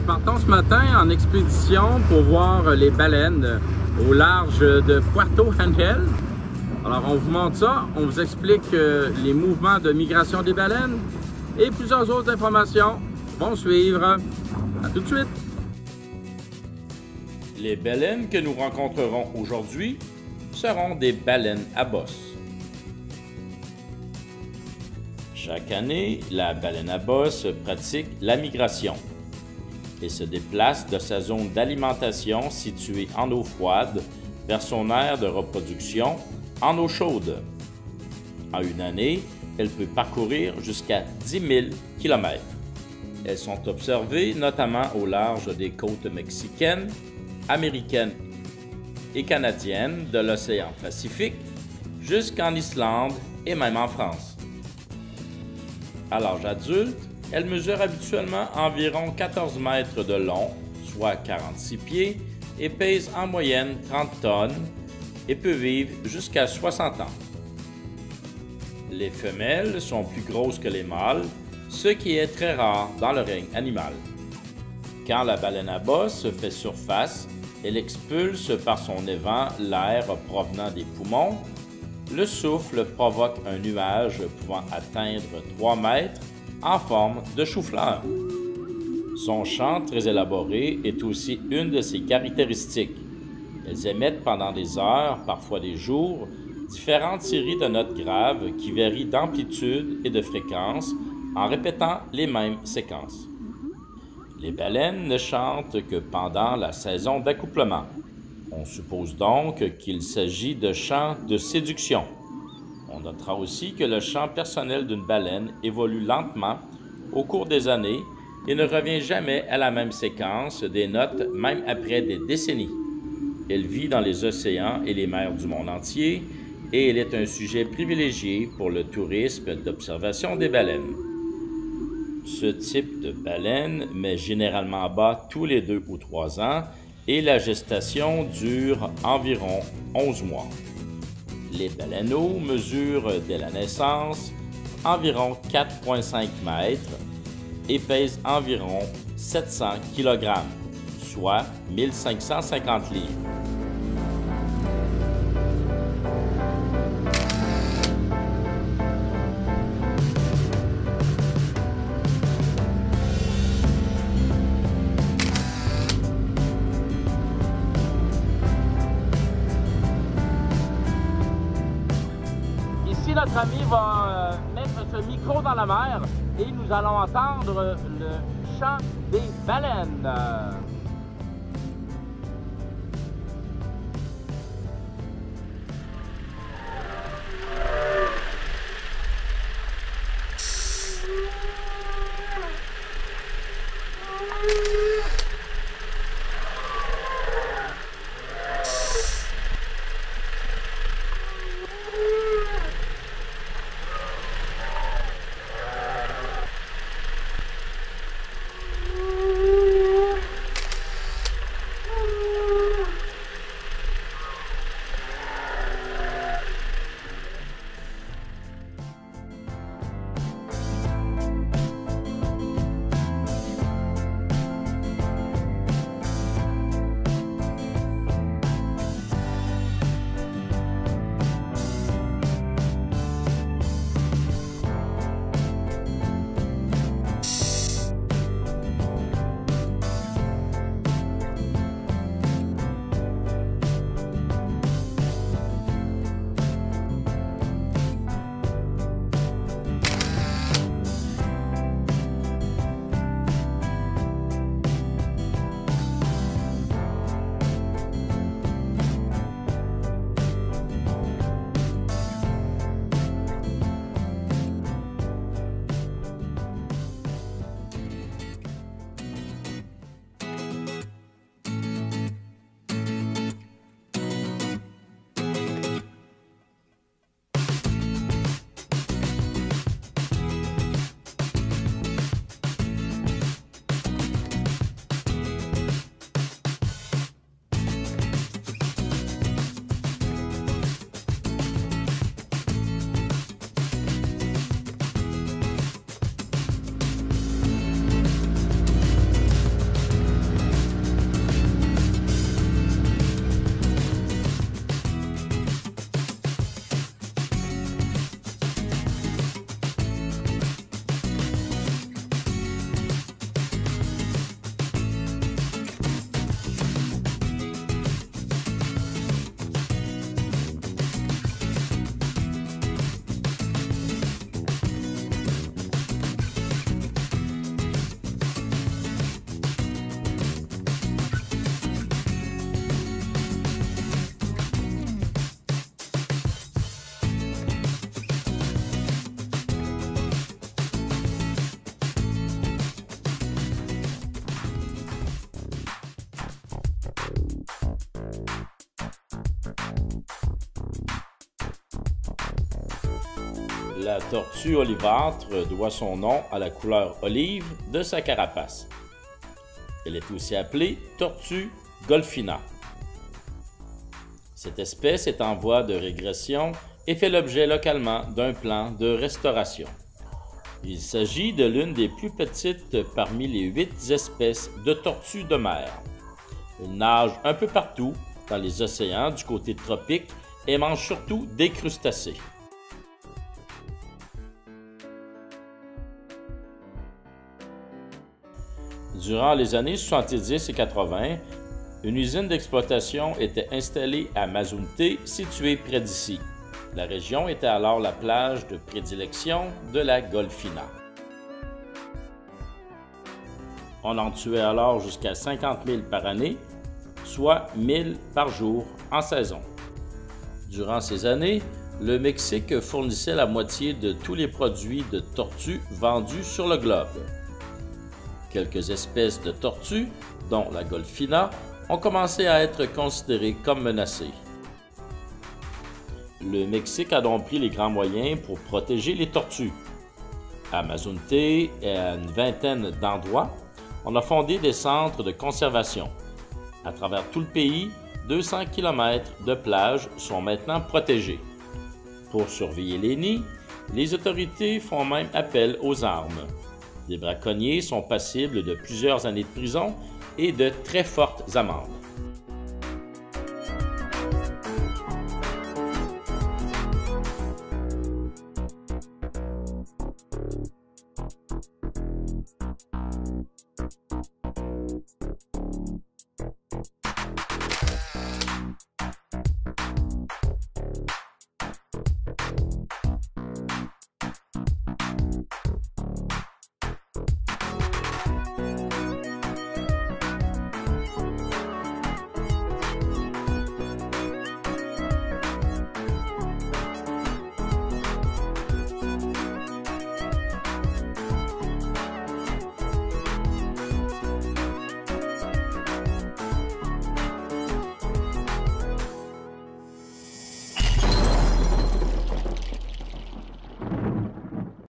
Partons ce matin en expédition pour voir les baleines au large de Puerto Angel. Alors, on vous montre ça, on vous explique les mouvements de migration des baleines et plusieurs autres informations vont suivre. À tout de suite! Les baleines que nous rencontrerons aujourd'hui seront des baleines à bosse. Chaque année, la baleine à bosse pratique la migration et se déplace de sa zone d'alimentation située en eau froide vers son aire de reproduction en eau chaude. En une année, elle peut parcourir jusqu'à 10 000 km. Elles sont observées notamment au large des côtes mexicaines, américaines et canadiennes de l'océan Pacifique jusqu'en Islande et même en France. À l'âge adulte, elles mesurent habituellement environ 14 mètres de long, soit 46 pieds, et pèsent en moyenne 30 tonnes et peuvent vivre jusqu'à 60 ans. Les femelles sont plus grosses que les mâles, ce qui est très rare dans le règne animal. Quand la baleine à bosse fait surface, elle expulse par son évent l'air provenant des poumons. Le souffle provoque un nuage pouvant atteindre 3 mètres en forme de chou-fleur. Son chant très élaboré est aussi une de ses caractéristiques. Elles émettent pendant des heures, parfois des jours, différentes séries de notes graves qui varient d'amplitude et de fréquence en répétant les mêmes séquences. Les baleines ne chantent que pendant la saison d'accouplement. On suppose donc qu'il s'agit de chants de séduction. On notera aussi que le chant personnel d'une baleine évolue lentement au cours des années et ne revient jamais à la même séquence des notes même après des décennies. Elle vit dans les océans et les mers du monde entier et elle est un sujet privilégié pour le tourisme d'observation des baleines. Ce type de baleine met généralement à bas tous les 2 ou 3 ans et la gestation dure environ 11 mois. Les baleineaux mesurent dès la naissance environ 4,5 mètres et pèsent environ 700 kg, soit 1550 livres. Ici, notre ami va mettre ce micro dans la mer et nous allons entendre le chant des baleines. La tortue olivâtre doit son nom à la couleur olive de sa carapace. Elle est aussi appelée tortue golfina. Cette espèce est en voie de régression et fait l'objet localement d'un plan de restauration. Il s'agit de l'une des plus petites parmi les 8 espèces de tortues de mer. Elle nage un peu partout dans les océans du côté tropique et mange surtout des crustacés. Durant les années 70 et 80, une usine d'exploitation était installée à Mazunte, située près d'ici. La région était alors la plage de prédilection de la golfina. On en tuait alors jusqu'à 50 000 par année, soit 1000 par jour en saison. Durant ces années, le Mexique fournissait la moitié de tous les produits de tortues vendus sur le globe. Quelques espèces de tortues, dont la golfina, ont commencé à être considérées comme menacées. Le Mexique a donc pris les grands moyens pour protéger les tortues. À Mazunte et à une vingtaine d'endroits, on a fondé des centres de conservation. À travers tout le pays, 200 km de plages sont maintenant protégés. Pour surveiller les nids, les autorités font même appel aux armes. Les braconniers sont passibles de plusieurs années de prison et de très fortes amendes.